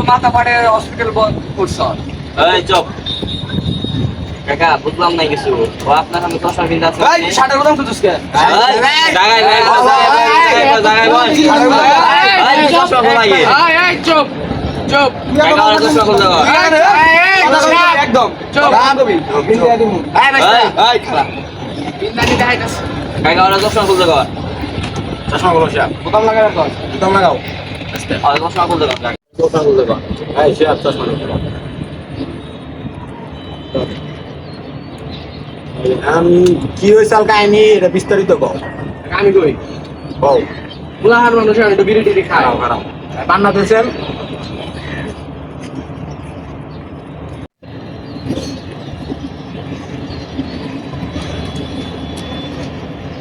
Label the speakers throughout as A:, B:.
A: মাথা ফাটে হসপিটাল করছ।
B: এই চুপ কাকা, বুঝলাম না কিছু। ও আপনার সামনে চশমা কিনতে আছে।
A: এই শাটার কথা বলছিস কে?
B: জায়গায় ভাই, জায়গায় ভাই। এই চশমা খোলাইয়ে।
A: এই চুপ চুপ।
B: কাকা ওর চশমা খুলতে কর।
A: একদম চুপ। বিন্দিয়া দিমু। এই খালা। বিন্দানি দেখাইতাছ।
B: কাকা ওর চশমা খুলতে কর।
C: চশমা গুলো সে
A: বোতাম লাগাই রাখো।
C: বোতাম লাগাও।
B: ওর চশমা খুলতে কর। চশমা খুলতে কর।
C: এই সে চশমা নিতে কি হয়েছে কাহিনী এটা বিস্তারিত কও।
A: আমি কই
C: কও
A: বুলাহার মানুষ একটু বিড়ি টিড়ি খায়।
C: খারাপ খারাপ পান্না দিয়েছেন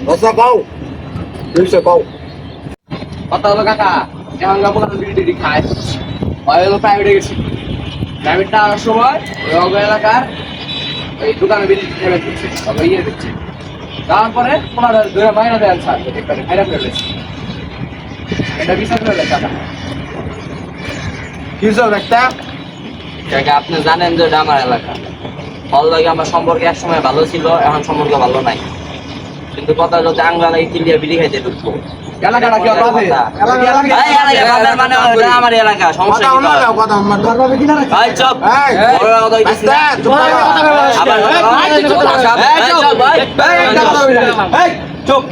C: বসা পাও দুইশো পাও
A: কথা হলো কাকা, এখন বুলাহার বিড়ি টিড়ি খায়। ওই হলো প্রাইভেটে গেছি। প্রাইভেটটা আসার সময় ওই অগ এলাকার ওই দোকানে বিড়ি ঠেলে দিচ্ছে, তবে ইয়ে দিচ্ছে। তারপরে ওনারা ধরে মাইনা দেন স্যার, একবারে খাইরা ফেলেছে। এটা বিচার করে কাকা।
C: কি হয়েছে একটা
B: কাকা আপনি জানেন যে এটা আমার এলাকা। ওর লাগে আমার সম্পর্কে এক সময় ভালো ছিল, এখন সম্পর্ক ভালো নাই। কিন্তু কথা যদি আঙ্গলা লাগে কিলিয়া বিড়ি খাইতে ঢুকবো।
A: এলাকাটা কি আপনাদের?
B: এই এলাকা বাপের মানে ওটা আমার এলাকা, সমস্যা কি তোর?
C: কথা আমার
B: এই চুপ।
C: এই,
B: বড় কথা কইতিস না।
C: চুপ থাকো।
B: আবার এই চুপ ভাই।
A: এই চুপ।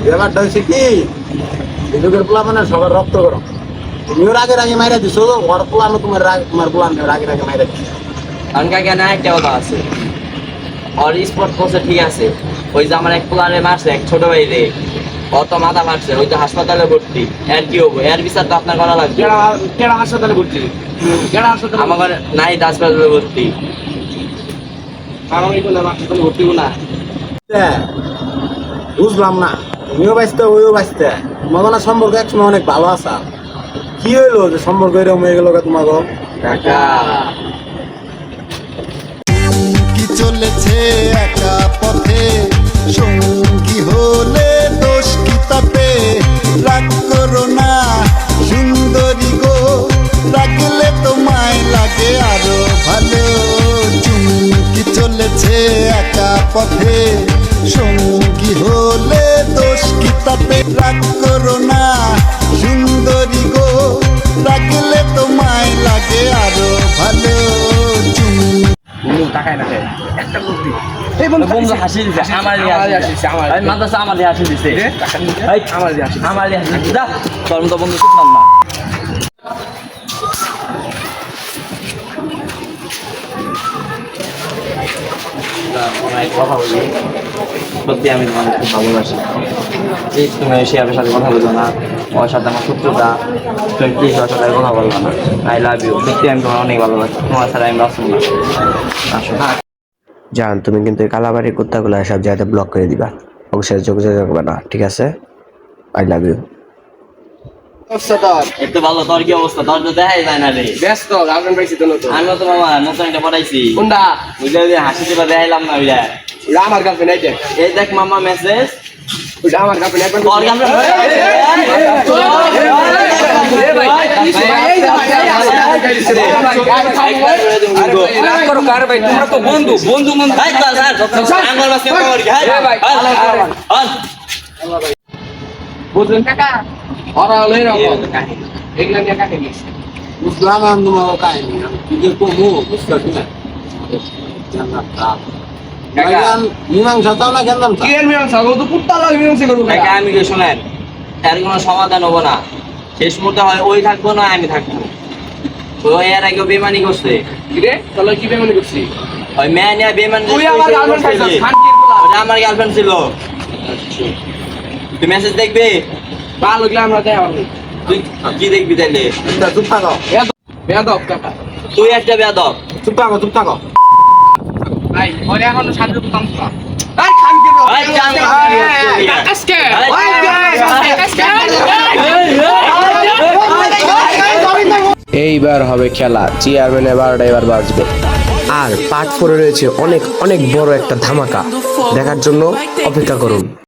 C: ব্যাপারটা হচ্ছে কি এই যুগের পোলা মানে সবার রক্ত গরম। তুমিও রাগে রাগে মাইরা দিছো, ওর পোলানো তোমার পোলানো রাগে রাগে মাইরা দিছো।
B: কারণ কাকা না একটা কথা আছে, ওর স্পট করছে ঠিক আছে। ওই যে আমার এক প্লারে মারছে এক ছোট ভাই রে, অত মাথা মারছে, ওই যে হাসপাতালে ভর্তি। এর কি হবো? এর বিচার তো আপনার করা লাগবে।
A: কেডা হাসপাতালে ভর্তি? কেডা হাসপাতালে?
B: আমার নাই হাসপাতালে ভর্তি।
A: আমি বললাম হাসপাতালে ভর্তি না।
C: বুঝলাম না, তুমিও বাঁচতে ওইও বাঁচতে। তোমার না সম্পর্ক এক সময় অনেক ভালো আসা, কি হইলো যে সম্পর্ক এরকম হয়ে গেল তোমাকে?
B: কাকা
D: কি চলেছে একা পথে, সঙ্গী হলে দোষ কি তাতে? রাগ করো না সুন্দরী গো, রাখলে তোমায় লাগে আরো ভালো। চুমকি চলেছে একা পথে, সঙ্গী হলে দোষ কি তাতে? রাগ করো না সুন্দরী গো, রাখলে তোমায় লাগে আরো ভালো।
A: টাকায় না একটা বুদ্ধি। এই
B: বন্ধু হাসি দিছে, আমার হাসি
A: আমার
B: আমি মাদ্রাসা আমার হাসি দিছে। এই
A: আমার দিয়ে আসি।
B: আমার হাসি দিছে। যা তোর মতো বন্ধু শুনলাম না। কথা বলি সত্যি, আমি তোমাকে খুব ভালোবাসি। এই তুমি শেয়ারের সাথে কথা বললো না, ওর সাথে আমার সূত্রতা, তুমি প্লিজ ওর সাথে কথা বলবো না। I love you. সত্যি আমি তোমার অনেক ভালোবাসি, তোমার ছাড়া আমি বাঁচব না। আসো
E: জান, তুমি কিন্তু এই কালাবাড়ির কুত্তাগুলো সব জায়গাতে ব্লক করে দিবা। অবশ্যই যোগাযোগ করবে না, ঠিক আছে? I love you.
B: একটু ভালো। তোর কি অবস্থা? তোর তো দেখাই যায় না রে।
A: ব্যস্ত গার্লফ্রেন্ড পাইছি তো নতুন।
B: আমিও তো মামা নতুন একটা পড়াইছি।
A: কোনটা?
B: বুঝলে যে হাসি দিবা দেখাইলাম না ওইটা।
A: ওটা আমার গার্লফ্রেন্ড এইটা।
B: এই দেখ মামা মেসেজ।
A: ওটা আমার গার্লফ্রেন্ড একবার।
B: তোর
A: বন্ধু বন্ধু বুঝলেন কাকা? ওরা হলো এরকম এগুলা নিয়ে কাকে গেছে?
C: বুঝলাম আমি তোমার কাহিনী, আমি কি যে কমু বুঝতে পারছি না। মীমাংসা চাও না কেন?
A: কি এর মীমাংসা? ও তো কুত্তা লাগে মীমাংসা করবো কাকা।
B: কাকা আমি কি শোনেন, এর কোনো সমাধান হবো না। শেষ মুহূর্তে হয় ওই থাকবো না আমি থাকবো। তো এর আগে বেমানি করছে।
A: কি রে? তাহলে কি বেমানি করছি?
B: ওই মেয়ে নিয়ে বেমানি
A: তুই আমার গার্লফ্রেন্ড
B: করছে।
A: পাইছিস, খানকির পোলা।
B: ওটা আমার গার্লফ্রেন্ড ছিল। তুই মেসেজ দেখবি?
A: ভালো লাগলে আমরা দেয় আমার।
B: তুই কি দেখবি তাইলে?
C: চুপ থাকো,
A: বেয়াদব কাকা।
B: তুই একটা বেয়াদব।
C: চুপ থাকো, চুপ থাকো।
A: ভাই ওরে এখন শান্তি বুতাম তো। এই খানকির পোলা।
B: এই জান।
A: আজকে
F: এইবার হবে খেলা, চেয়ারম্যান এবারটা এবার বাজবে। আর পার্ট 4 রয়েছে অনেক অনেক বড় একটা ধামাকা, দেখার জন্য অপেক্ষা করুন।